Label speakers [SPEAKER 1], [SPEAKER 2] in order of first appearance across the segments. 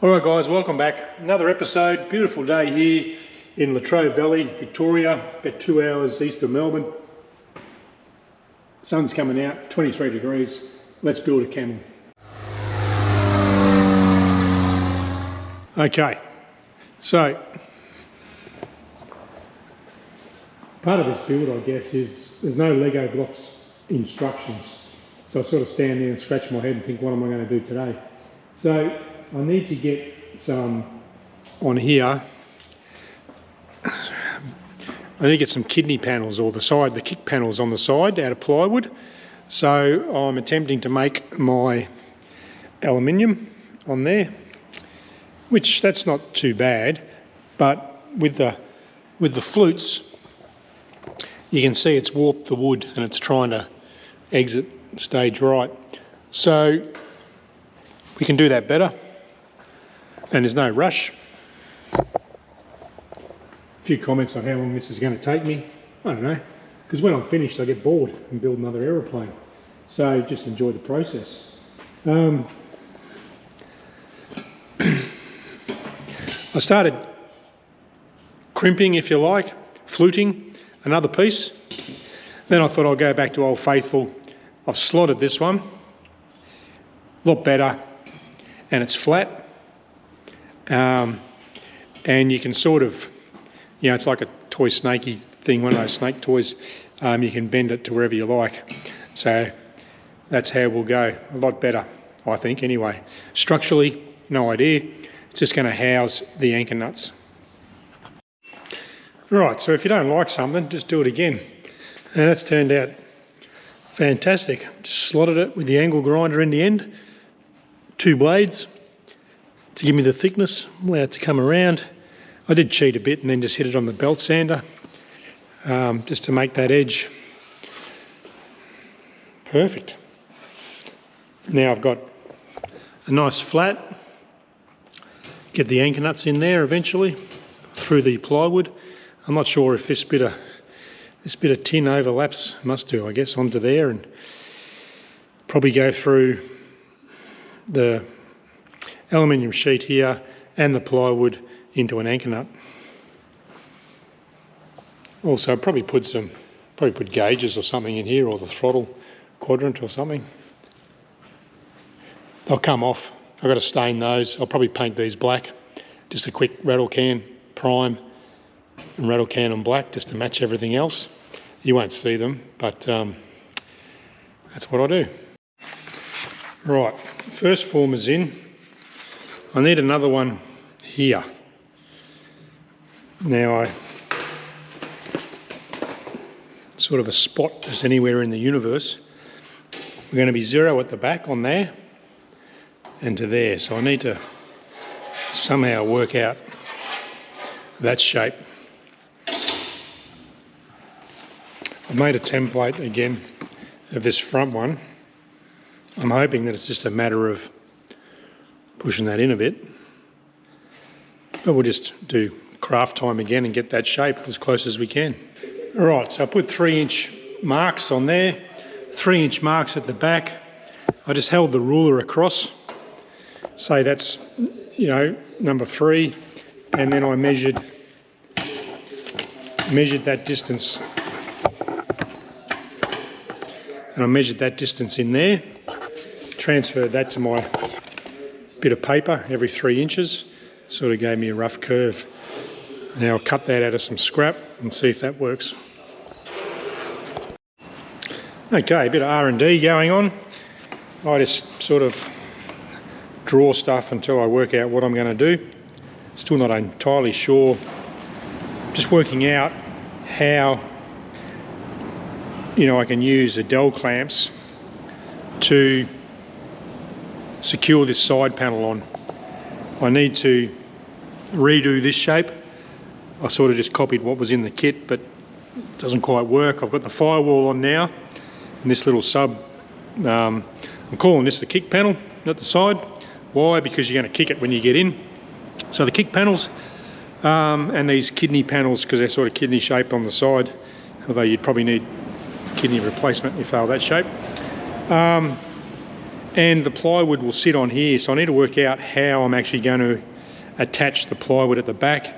[SPEAKER 1] Alright guys, welcome back. Another episode, beautiful day here in Latrobe Valley, Victoria, about 2 hours east of Melbourne. Sun's coming out, 23 degrees. Let's build a camel. Okay, so part of this build, I guess, is there's no Lego blocks instructions. So I sort of stand there and scratch my head and think, what am I going to do today? So I need to get some on here. I need to get some kidney panels, or the kick panels on the side out of plywood. So I'm attempting to make my aluminium on there, which that's not too bad, but with the flutes, you can see it's warped the wood and it's trying to exit stage right. So we can do that better. And there's no rush. A few comments on how long this is going to take me. I don't know, because when I'm finished I get bored and build another aeroplane. So just enjoy the process. I started crimping, if you like, fluting another piece. Then I thought I'll go back to Old Faithful. I've slotted this one, a lot better, and it's flat. And you can sort of, you know, it's like a toy snakey thing, one of those snake toys. You can bend it to wherever you like. So that's how we'll go. A lot better, I think, anyway. Structurally, no idea. It's just going to house the anchor nuts. Right, so if you don't like something, just do it again. And that's turned out fantastic. Just slotted it with the angle grinder in the end. 2 blades to give me the thickness, allow it to come around. I did cheat a bit and then just hit it on the belt sander just to make that edge perfect. Now I've got a nice flat. Get the anchor nuts in there eventually through the plywood. I'm not sure if this bit of tin overlaps, must do I guess, onto there, and probably go through the aluminium sheet here and the plywood into an anchor nut. Also probably put gauges or something in here, or the throttle quadrant or something. They'll come off. I've got to stain those. I'll probably paint these black. Just a quick rattle can prime and rattle can on black just to match everything else. You won't see them, but that's what I do. Right, first form is in. I need another one here. Now sort of a spot just anywhere in the universe. We're going to be 0 at the back on there and to there. So I need to somehow work out that shape. I've made a template again of this front one. I'm hoping that it's just a matter of pushing that in a bit, but we'll just do craft time again and get that shape as close as we can. All right, so I put 3-inch marks on there, 3-inch marks at the back. I just held the ruler across, say that's, you know, number 3, and then I measured that distance, and I measured that distance in there, transferred that to my bit of paper every 3 inches, sort of gave me a rough curve. Now I'll cut that out of some scrap and see if that works. Okay, a bit of R&D going on. I just sort of draw stuff until I work out what I'm going to do. Still not entirely sure. Just working out how, you know, I can use the dowel clamps to secure this side panel on. I need to redo this shape. I sort of just copied what was in the kit, but it doesn't quite work. I've got the Firewall on now, and this little sub, I'm calling this the kick panel at the side. Why? Because you're going to kick it when you get in. So the kick panels and these kidney panels, because they're sort of kidney shaped on the side, although you'd probably need kidney replacement if they were that shape. and the plywood will sit on here, so I need to work out how I'm actually going to attach the plywood at the back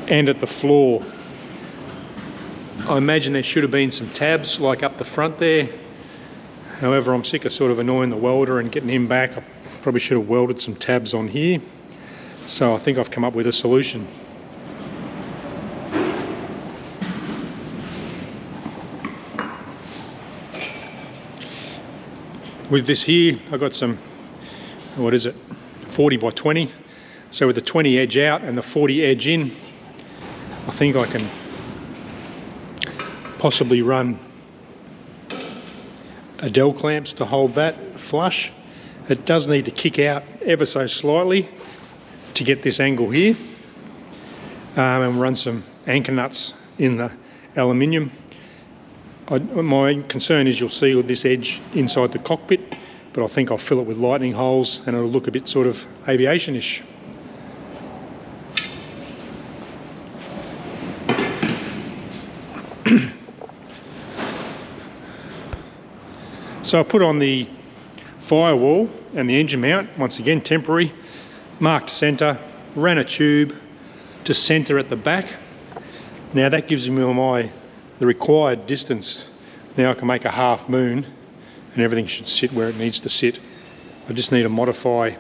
[SPEAKER 1] and at the floor. I imagine there should have been some tabs like up the front there. However, I'm sick of sort of annoying the welder and getting him back. I probably should have welded some tabs on here. So I think I've come up with a solution. With this here, I've got some, what is it, 40 by 20. So with the 20 edge out and the 40 edge in, I think I can possibly run Adele clamps to hold that flush. It does need to kick out ever so slightly to get this angle here, and run some anchor nuts in the aluminium. My concern is you'll see with this edge inside the cockpit, but I think I'll fill it with lightning holes and it'll look a bit sort of aviation-ish. So I put on the firewall and the engine mount, once again temporary, marked centre, ran a tube to centre at the back. Now that gives me the required distance. Now I can make a half moon and everything should sit where it needs to sit. I just need to modify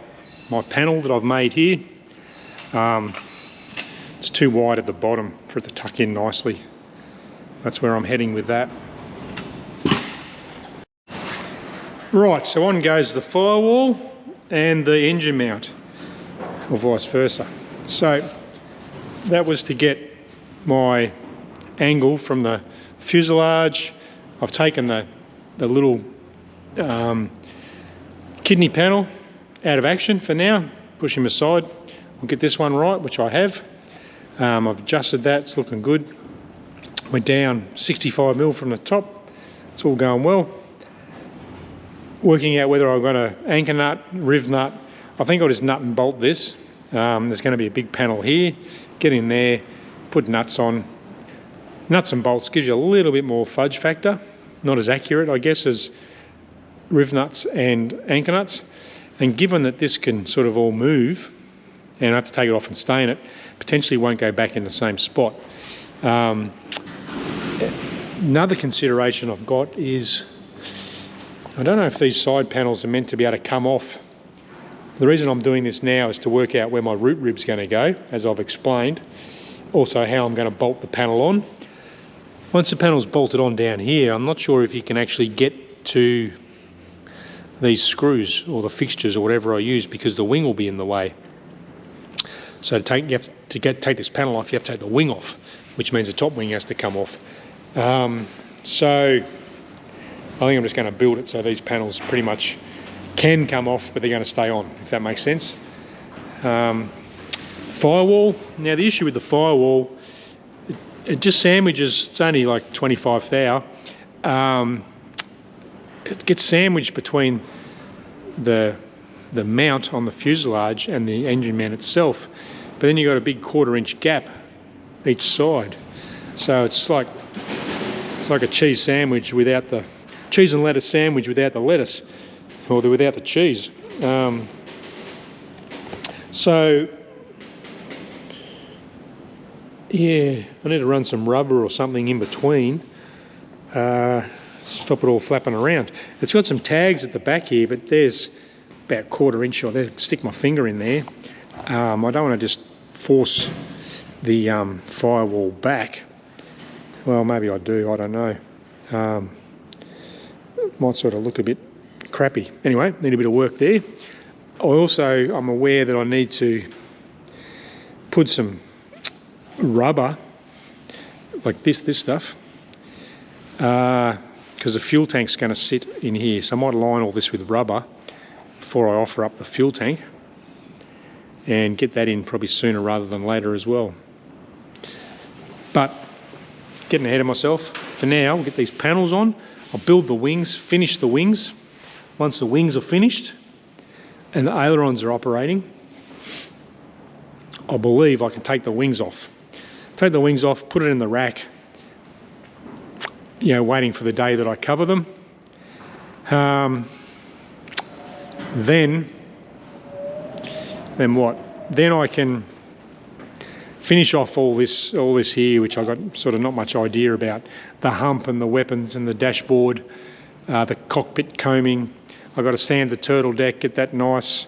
[SPEAKER 1] my panel that I've made here. It's too wide at the bottom for it to tuck in nicely. That's where I'm heading with that. Right, so on goes the firewall and the engine mount, or vice versa. So that was to get my angle from the fuselage. I've taken the little kidney panel out of action for now, push him aside. We'll get this one right, which I have. I've adjusted that, it's looking good. We're down 65mm from the top, it's all going well. Working out whether I'm going to anchor nut, riv nut. I think I'll just nut and bolt this. There's going to be a big panel here. Get in there, put nuts on. Nuts and bolts gives you a little bit more fudge factor. Not as accurate, I guess, as riv nuts and anchor nuts. And given that this can sort of all move, and I have to take it off and stain it, potentially won't go back in the same spot. Another consideration I've got is, I don't know if these side panels are meant to be able to come off. The reason I'm doing this now is to work out where my root rib's going to go, as I've explained. Also how I'm going to bolt the panel on. Once the panel's bolted on down here, I'm not sure if you can actually get to these screws or the fixtures or whatever I use, because the wing will be in the way. So take this panel off, you have to take the wing off, which means the top wing has to come off. So I think I'm just going to build it so these panels pretty much can come off, but they're going to stay on, if that makes sense. Firewall. Now the issue with the firewall, it just sandwiches, it's only like 25 thou. It gets sandwiched between the mount on the fuselage and the engine mount itself, but then you've got a big 1/4 inch gap each side. So it's like a cheese sandwich without the cheese and lettuce sandwich without the lettuce, or without the cheese. So yeah, I need to run some rubber or something in between. Stop it all flapping around. It's got some tags at the back here, but there's about 1/4 inch. I'll stick my finger in there. I don't want to just force the firewall back. Well, maybe I do, I don't know. Might sort of look a bit crappy. Anyway, need a bit of work there. I'm aware that I need to put some rubber, like this stuff, because the fuel tank's going to sit in here. So I might line all this with rubber before I offer up the fuel tank, and get that in probably sooner rather than later as well. But getting ahead of myself. For now, we'll get these panels on. I'll build the wings, finish the wings. Once the wings are finished and the ailerons are operating, I believe I can take the wings off. Take the wings off, put it in the rack, waiting for the day that I cover them. Then what? Then I can finish off all this here, which I got sort of not much idea about. The hump and the weapons and the dashboard, the cockpit combing. I've got to sand the turtle deck, get that nice.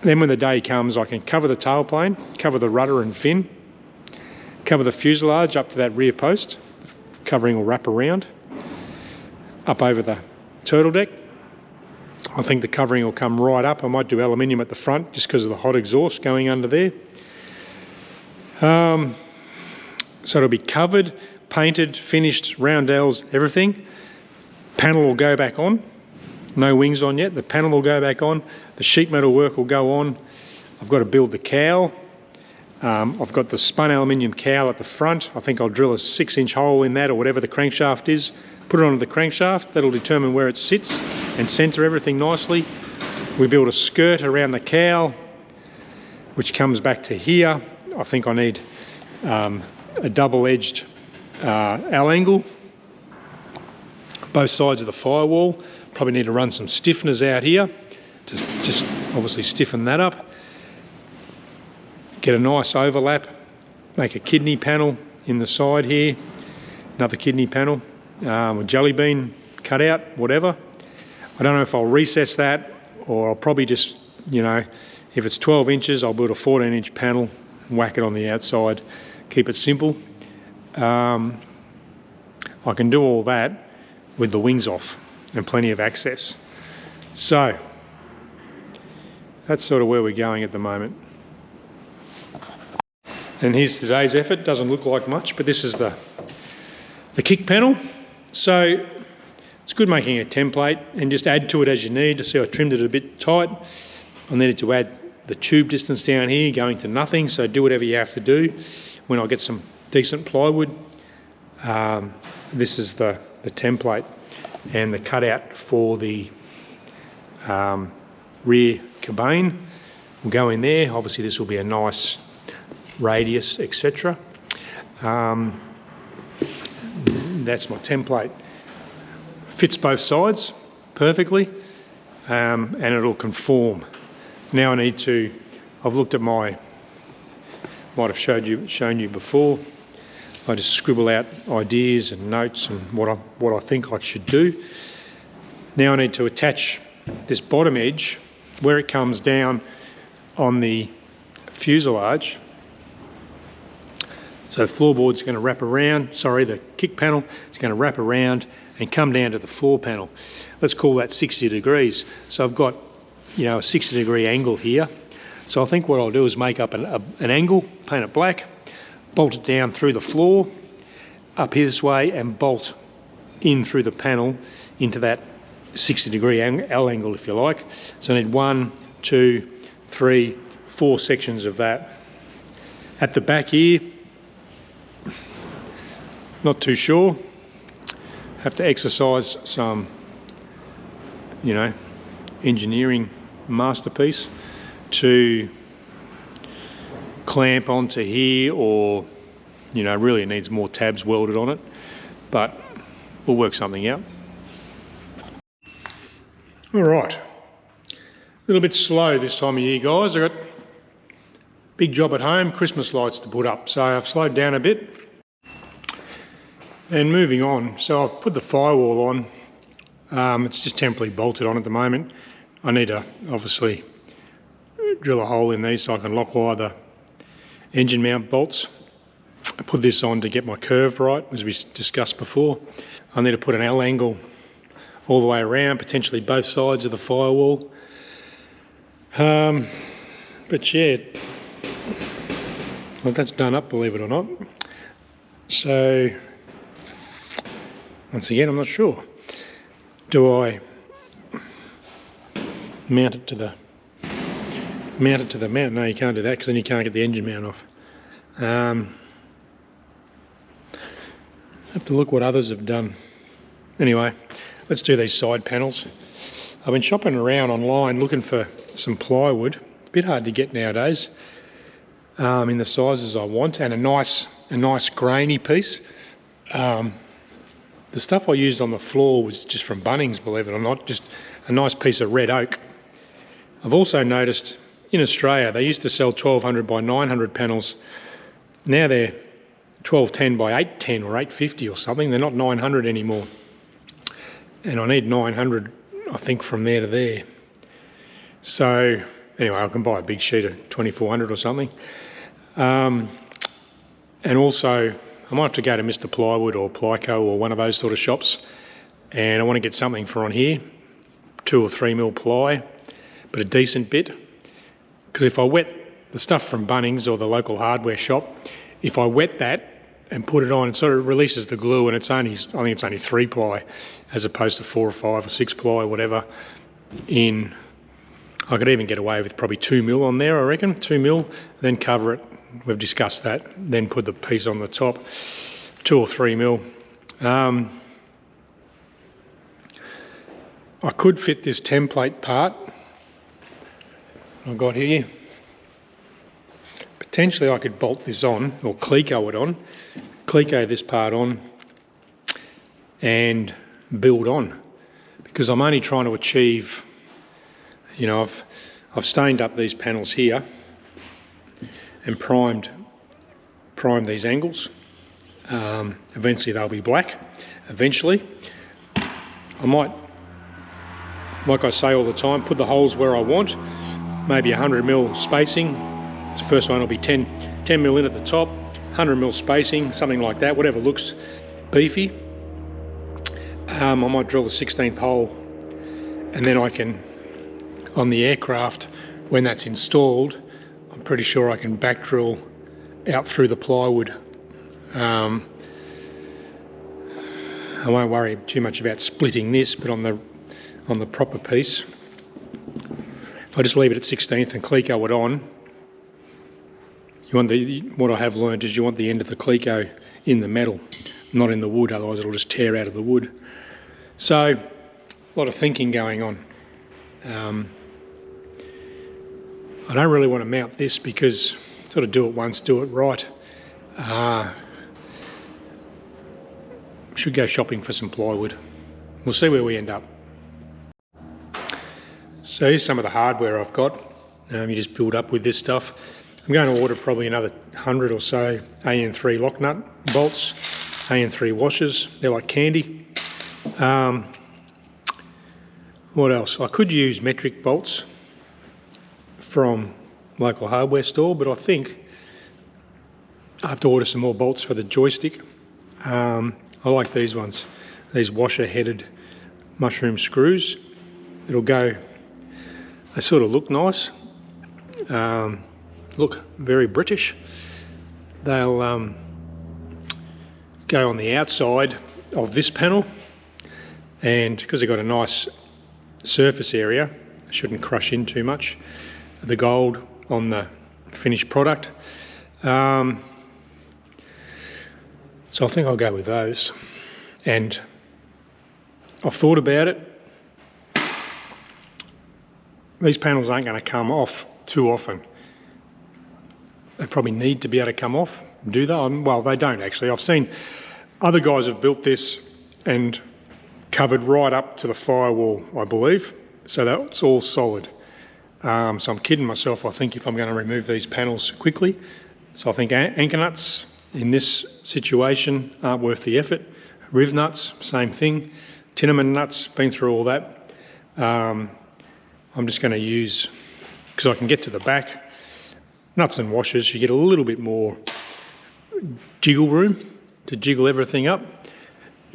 [SPEAKER 1] Then when the day comes, I can cover the tailplane, cover the rudder and fin, cover the fuselage up to that rear post. The covering will wrap around, up over the turtle deck. I think the covering will come right up. I might do aluminium at the front just because of the hot exhaust going under there. So it'll be covered, painted, finished, roundels, everything. Panel will go back on. No wings on yet. The panel will go back on. The sheet metal work will go on. I've got to build the cowl. I've got the spun aluminium cowl at the front. I think I'll drill a 6-inch hole in that, or whatever the crankshaft is. Put it onto the crankshaft. That'll determine where it sits and centre everything nicely. We build a skirt around the cowl, which comes back to here. I think I need a double-edged L-angle, both sides of the firewall. Probably need to run some stiffeners out here, just obviously stiffen that up. Get a nice overlap, make a kidney panel in the side here, another kidney panel, a jelly bean cut out, whatever. I don't know if I'll recess that, or I'll probably just, you know, if it's 12 inches, I'll build a 14-inch panel, whack it on the outside, keep it simple. I can do all that with the wings off and plenty of access. So that's sort of where we're going at the moment. And here's today's effort. Doesn't look like much, but this is the kick panel. So it's good making a template and just add to it as you need. To see I trimmed it a bit tight. I needed to add the tube distance down here going to nothing, so do whatever you have to do. When I get some decent plywood, this is the template and the cutout for the rear cabane will go in there. Obviously this will be a nice radius, etc. That's my template. Fits both sides perfectly, and it'll conform. Now I need to, I've looked at might have shown you before. I just scribble out ideas and notes and what I think I should do. Now I need to attach this bottom edge where it comes down on the fuselage. So the floorboard's going to wrap around, the kick panel is going to wrap around and come down to the floor panel. Let's call that 60 degrees. So I've got, you know, a 60-degree angle here. So I think what I'll do is make up an angle, paint it black, bolt it down through the floor, up this way, and bolt in through the panel into that 60-degree L angle, if you like. So I need 1, 2, 3, 4 sections of that. At the back here, not too sure. Have to exercise some, you know, engineering masterpiece to clamp onto here, or, you know, really it needs more tabs welded on it, but we'll work something out. All right, a little bit slow this time of year, guys. I've got a big job at home, Christmas lights to put up, so I've slowed down a bit. And moving on, so I've put the firewall on. It's just temporarily bolted on at the moment. I need to obviously drill a hole in these so I can lock wire the engine mount bolts. I put this on to get my curve right, as we discussed before. I need to put an L angle all the way around, potentially both sides of the firewall. But yeah, well, that's done up, believe it or not. So once again, I'm not sure. Do I mount it to the mount? No, you can't do that because then you can't get the engine mount off. Have to look what others have done. Anyway, let's do these side panels. I've been shopping around online looking for some plywood. A bit hard to get nowadays in the sizes I want, and a nice grainy piece. The stuff I used on the floor was just from Bunnings, believe it or not, just a nice piece of red oak. I've also noticed in Australia they used to sell 1200 by 900 panels. Now they're 1210 by 810 or 850 or something. They're not 900 anymore. And I need 900, I think, from there to there. So anyway, I can buy a big sheet of 2400 or something. And also, I might have to go to Mr. Plywood or Plyco or one of those sort of shops, and I want to get something for on here, 2 or 3 mil ply, but a decent bit. Because if I wet the stuff from Bunnings or the local hardware shop, if I wet that and put it on, it sort of releases the glue, and it's only, I think it's only 3 ply as opposed to 4 or 5 or 6 ply, whatever. I could even get away with probably 2 mil on there, I reckon, 2 mil, then cover it. We've discussed that. Then put the piece on the top, 2 or 3 mil. I could fit this template part I've got here. Potentially I could bolt this on, or Cleco it on, Cleco this part on, and build on, because I'm only trying to achieve, you know, I've stained up these panels here and primed these angles. Eventually they'll be black. Eventually, I might, like I say all the time, put the holes where I want. Maybe 100 mil spacing. The first one will be 10 mil in at the top, 100 mil spacing, something like that. Whatever looks beefy. I might drill the 16th hole, and then I can, on the aircraft, when that's installed, I'm pretty sure I can back drill out through the plywood. I won't worry too much about splitting this, but on the proper piece, if I just leave it at 16th and Cleco it on, what I have learned is you want the end of the Cleco in the metal, not in the wood, otherwise it'll just tear out of the wood. So, a lot of thinking going on. I don't really want to mount this because sort of do it once, do it right. Should go shopping for some plywood. We'll see where we end up. So here's some of the hardware I've got. You just build up with this stuff. I'm going to order probably another 100 or so AN3 lock nut bolts, AN3 washers. They're like candy. What else? I could use metric bolts from local hardware store, but I think I have to order some more bolts for the joystick. I like these ones, these washer-headed mushroom screws. It'll go, they sort of look nice, look very British. They'll go on the outside of this panel, and because they've got a nice surface area, they shouldn't crush in too much. The gold on the finished product. So I think I'll go with those. And I've thought about it. These panels aren't going to come off too often. They probably need to be able to come off, do they? Well, they don't actually. I've seen other guys have built this and covered right up to the firewall, I believe. So that's all solid. So I'm kidding myself, I think, if I'm going to remove these panels quickly. So I think anchor nuts in this situation aren't worth the effort. Riv nuts, same thing. Tinnerman nuts, been through all that. I'm just going to use, because I can get to the back, nuts and washers, you get a little bit more jiggle room to jiggle everything up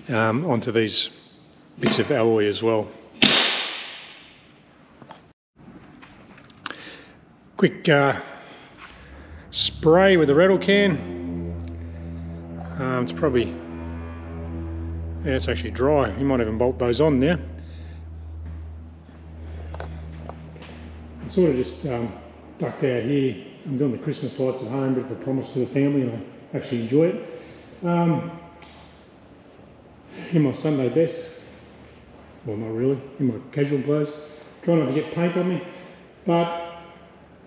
[SPEAKER 1] onto these bits of alloy as well. Quick spray with the rattle can. It's probably, yeah, it's actually dry. You might even bolt those on now. I'm sort of just ducked out here. I'm doing the Christmas lights at home, bit of a promise to the family, and I actually enjoy it. In my Sunday best, well, not really, in my casual clothes. Trying not to get paint on me, but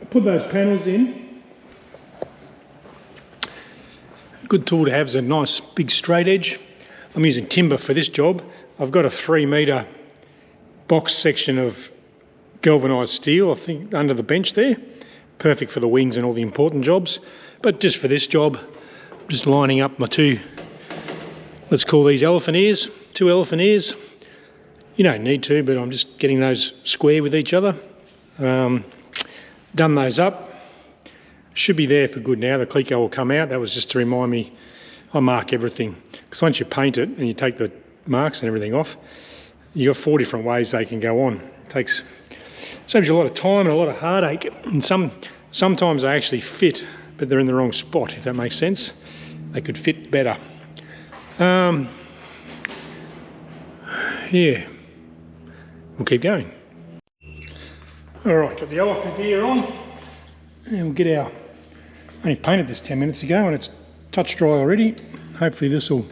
[SPEAKER 1] I put those panels in. A good tool to have is a nice big straight edge. I'm using timber for this job. I've got a 3 metre box section of galvanised steel, I think, under the bench there. Perfect for the wings and all the important jobs. But just for this job, I'm just lining up my two, let's call these elephant ears, 2 elephant ears. You don't need to, but I'm just getting those square with each other. Done those up. Should be there for good now. The cleco will come out. That was just to remind me I mark everything. Because once you paint it and you take the marks and everything off, you've got 4 different ways they can go on. Saves you a lot of time and a lot of heartache. And sometimes they actually fit, but they're in the wrong spot, if that makes sense. They could fit better. Yeah, we'll keep going. All right, got the elephant ear on, and we'll get our, only painted this 10 minutes ago and it's touch dry already. Hopefully this will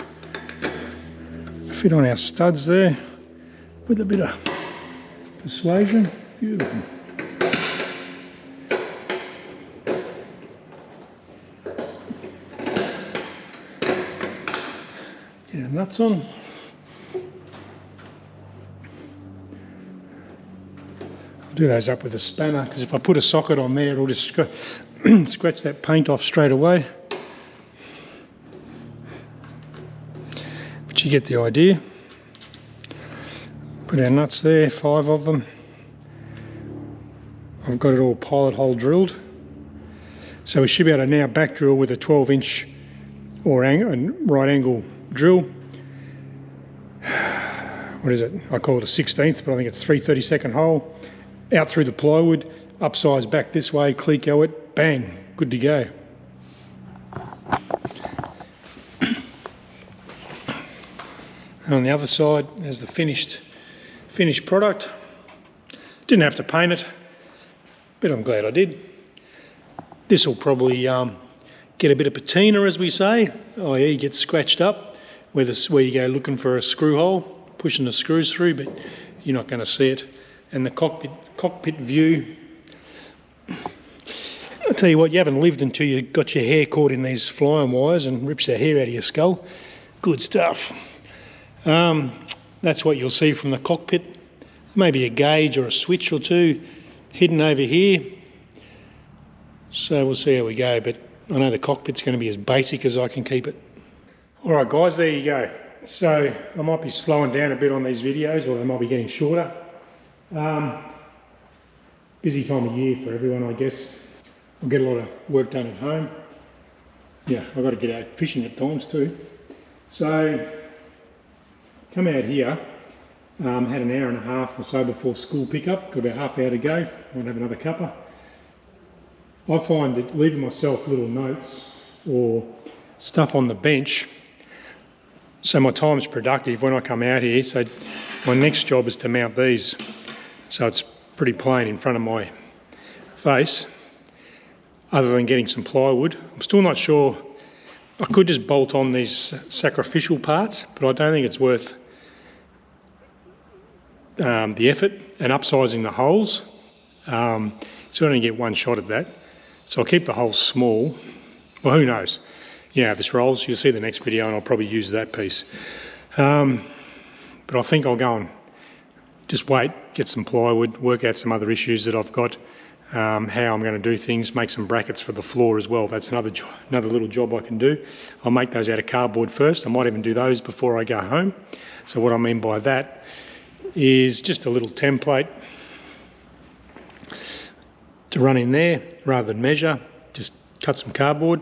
[SPEAKER 1] fit on our studs there with a bit of persuasion. Beautiful. Get our nuts on. I'll do those up with a spanner, because if I put a socket on there, it'll just scratch that paint off straight away. But you get the idea. Put our nuts there, 5 of them. I've got it all pilot hole drilled. So we should be able to now back drill with a 12-inch or right angle drill. What is it? I call it a 16th, but I think it's 3/32 hole. Out through the plywood, upsize back this way, cleco it, bang, good to go. And on the other side, there's the finished product. Didn't have to paint it, but I'm glad I did. This will probably get a bit of patina, as we say. Oh yeah, you get scratched up where you go looking for a screw hole, pushing the screws through, but you're not going to see it. And the cockpit view, I'll tell you what, you haven't lived until you got your hair caught in these flying wires and rips the hair out of your skull. Good stuff. That's what you'll see from the cockpit. Maybe a gauge or a switch or two hidden over here. So we'll see how we go, but I know the cockpit's going to be as basic as I can keep it. All right guys, there you go. So I might be slowing down a bit on these videos, or they might be getting shorter. Busy time of year for everyone, I guess. I'll get a lot of work done at home. Yeah, I've got to get out fishing at times too. So, come out here, had an hour and a half or so before school pickup, got about half hour to go, might have another cuppa. I find that leaving myself little notes or stuff on the bench, so my time's productive when I come out here. So my next job is to mount these. So it's pretty plain in front of my face, other than getting some plywood. I'm still not sure. I could just bolt on these sacrificial parts, but I don't think it's worth the effort and upsizing the holes. So I only get one shot at that. So I'll keep the holes small. Well, who knows? You know, if this rolls, you'll see the next video and I'll probably use that piece. But I think I'll go and just wait, get some plywood, work out some other issues that I've got, how I'm going to do things, make some brackets for the floor as well. That's another little job I can do. I'll make those out of cardboard first. I might even do those before I go home. So what I mean by that is just a little template to run in there rather than measure. Just cut some cardboard,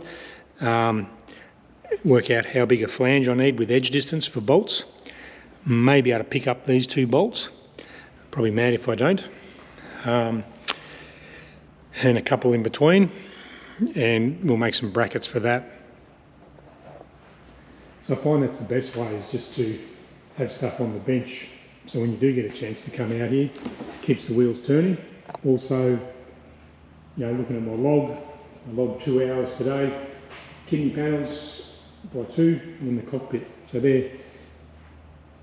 [SPEAKER 1] work out how big a flange I need with edge distance for bolts. Maybe able to pick up these 2 bolts. Probably mad if I don't. And a couple in between, and we'll make some brackets for that. So I find that's the best way, is just to have stuff on the bench, so when you do get a chance to come out here, it keeps the wheels turning. Also, you know, looking at my log, I logged 2 hours today, kidney panels by 2, and in the cockpit. So they're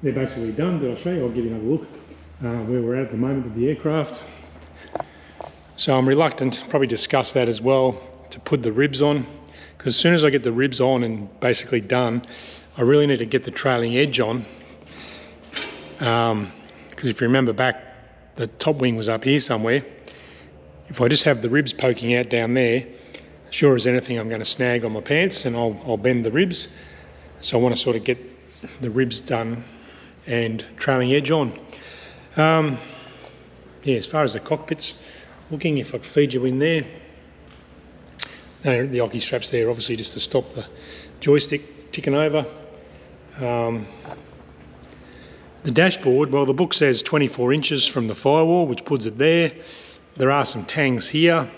[SPEAKER 1] basically done. Did I show you? I'll give you another look where we're at the moment of the aircraft. So I'm reluctant, probably discuss that as well, to put the ribs on, because as soon as I get the ribs on and basically done, I really need to get the trailing edge on, because if you remember back, the top wing was up here somewhere. If I just have the ribs poking out down there, sure as anything I'm going to snag on my pants and I'll bend the ribs. So I want to sort of get the ribs done and trailing edge on. Yeah, as far as the cockpits, looking if I can feed you in there. The ocky straps there, obviously just to stop the joystick ticking over. The dashboard, well, the book says 24 inches from the Firewall, which puts it there. There are some tangs here.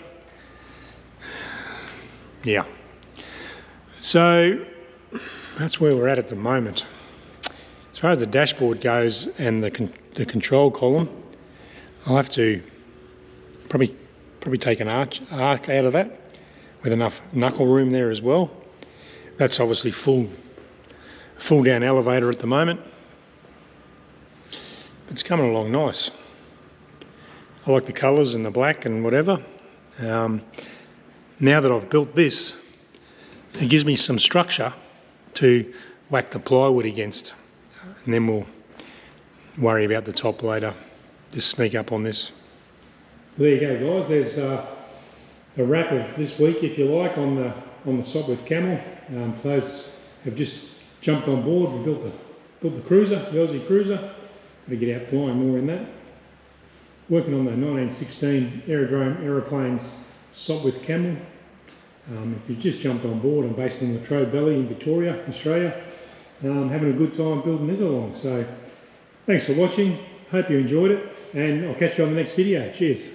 [SPEAKER 1] Yeah. So that's where we're at the moment. As far as the dashboard goes and the control column, I'll have to probably take an arc out of that with enough knuckle room there as well. That's obviously full down elevator at the moment. It's coming along nice. I like the colours and the black and whatever. Now that I've built this, it gives me some structure to whack the plywood against, and then we'll worry about the top later. Just sneak up on this. Well, there you go, guys. There's a wrap of this week, if you like, on the Sopwith Camel. For those who have just jumped on board, we built the cruiser, the Aussie cruiser. Got to get out flying more in that. Working on the 1916 aeroplanes Sopwith Camel. If you've just jumped on board, I'm based in Latrobe Valley in Victoria, Australia. Having a good time building this along. So thanks for watching. Hope you enjoyed it, and I'll catch you on the next video. Cheers.